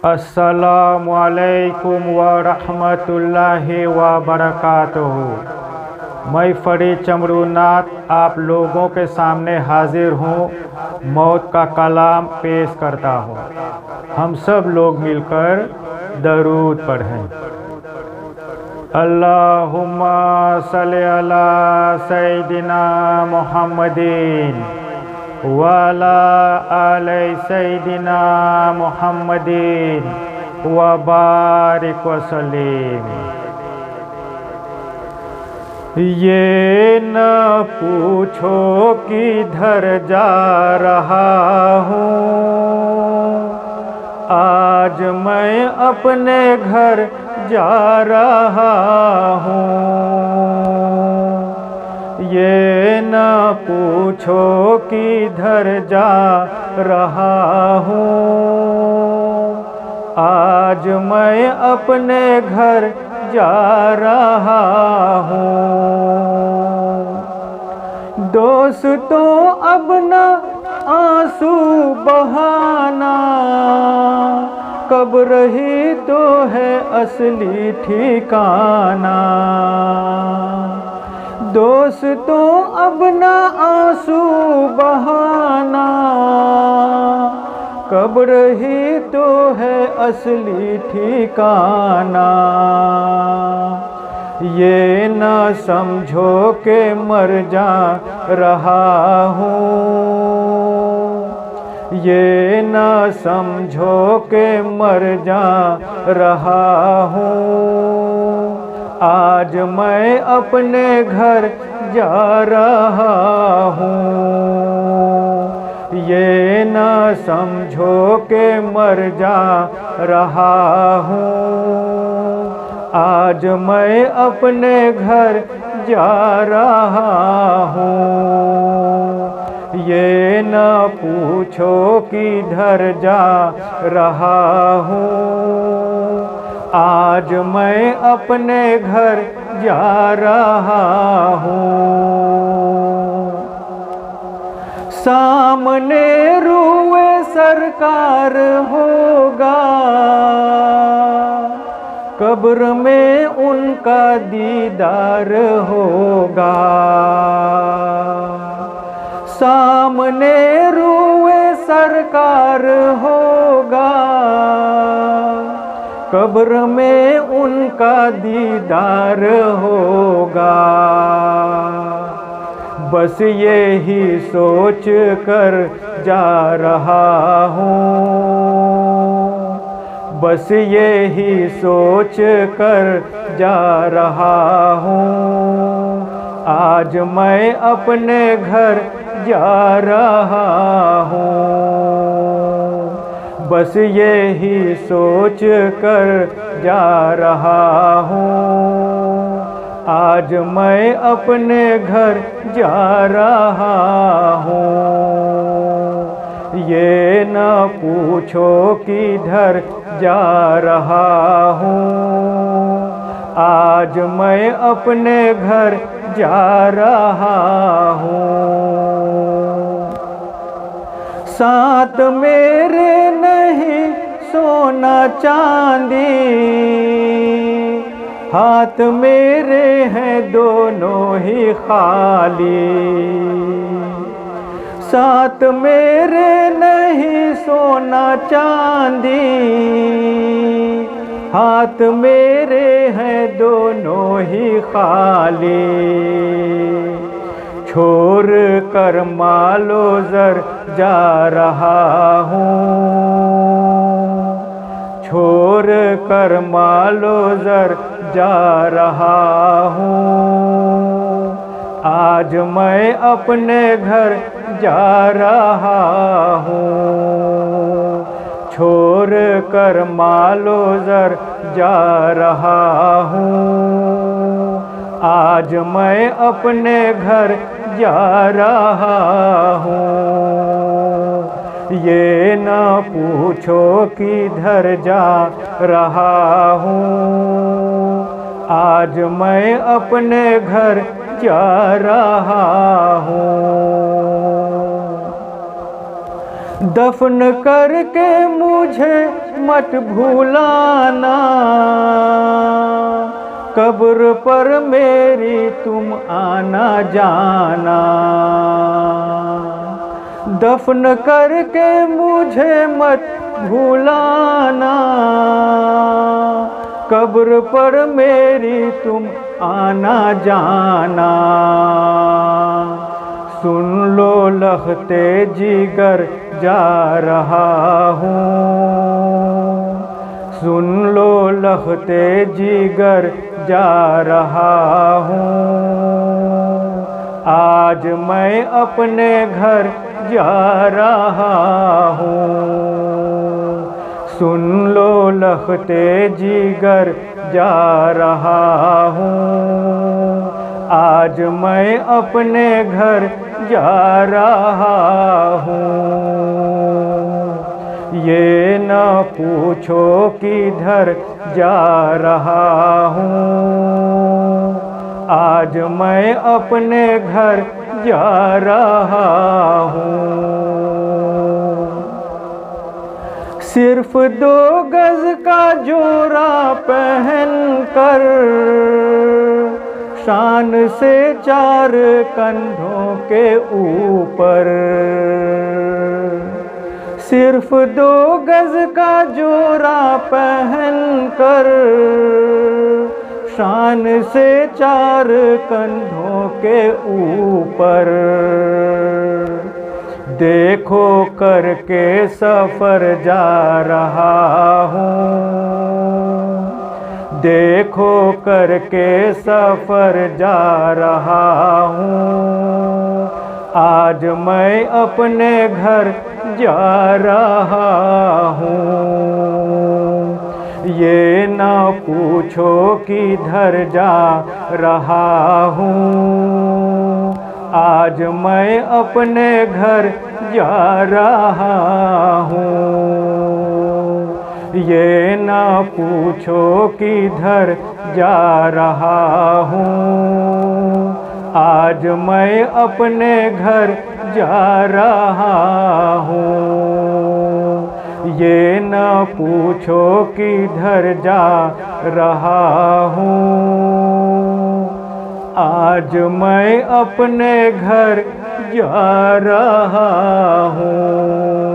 अस्सलामु अलैकुम व रहमतुल्लाहि व बरकातुहू। मैं फरीद चमरूनाथ आप लोगों के सामने हाजिर हूँ। मौत का कलाम पेश करता हूँ। हम सब लोग मिलकर दरूद पढ़ें। अल्लाहुम्मा सल्ली अला सय्यिदिना मुहम्मदिन वाला आले सय्यिदिना मुहम्मदिन व बारिक वसल्लिम। ये न पूछो किधर जा रहा हूँ, आज मैं अपने घर जा रहा हूँ। ये न पूछो किधर जा रहा हूँ, आज मैं अपने घर जा रहा हूँ। दोस्तों अब न आंसू बहाना, कब्र ही तो है असली ठिकाना। दोस्तों अब न आंसू बहाना, कब्र ही तो है असली ठिकाना। ये न समझो के मर जा रहा हूँ, ये न समझो के मर जा रहा हूँ, आज मैं अपने घर जा रहा हूँ। ये न समझो के मर जा रहा हूँ, आज मैं अपने घर जा रहा हूँ। ये न पूछो किधर जा रहा हूँ, आज मैं अपने घर जा रहा हूँ। सामने रूए सरकार होगा, कब्र में उनका दीदार होगा। सामने रूए सरकार होगा, कब्र में उनका दीदार होगा। बस यही सोच कर जा रहा हूँ, बस यही सोच कर जा रहा हूँ, आज मैं अपने घर जा रहा हूँ। बस यही सोच कर जा रहा हूँ, आज मैं अपने घर जा रहा हूँ। ये न पूछो किधर जा रहा हूँ, आज मैं अपने घर जा रहा हूँ। साथ मेरे नहीं सोना चांदी, हाथ मेरे हैं दोनों ही खाली। साथ मेरे नहीं सोना चांदी, हाथ मेरे हैं दोनों ही खाली। छोड़ कर मालो ज़र जा रहा हूँ, छोड़ कर मालो ज़र जा रहा हूँ, आज मैं अपने घर जा रहा हूँ। छोड़ कर मालो ज़र जा रहा हूँ, आज मैं अपने घर जा रहा हूँ। ये न पूछो किधर जा रहा हूँ, आज मैं अपने घर जा रहा हूँ। दफन करके मुझे मत भूलाना, कब्र पर मेरी तुम आना जाना। दफन करके मुझे मत भूलाना, कब्र पर मेरी तुम आना जाना। सुन लो लखते जिगर जा रहा हूँ, सुन लो लखते जिगर जा रहा हूँ। आज मैं अपने घर जा रहा हूँ। सुन लो लखते जिगर जा रहा हूँ। आज मैं अपने घर जा रहा हूँ। ये न पूछो किधर जा रहा हूँ। आज मैं अपने घर जा रहा हूँ। सिर्फ 2 गज का जोरा पहन कर, शान से 4 कंधों के ऊपर। सिर्फ 2 गज का जोरा पहन कर, शान से 4 कंधों के ऊपर। देखो करके सफ़र जा रहा हूँ, देखो करके सफ़र जा रहा हूँ। आज मैं अपने घर जा रहा हूँ। ये ना पूछो किधर जा रहा हूँ। आज मैं अपने घर जा रहा हूँ। ये ना पूछो किधर जा रहा हूँ। आज मैं अपने घर जा रहा हूँ। ये ना पूछो किधर जा रहा हूँ। आज मैं अपने घर जा रहा हूँ।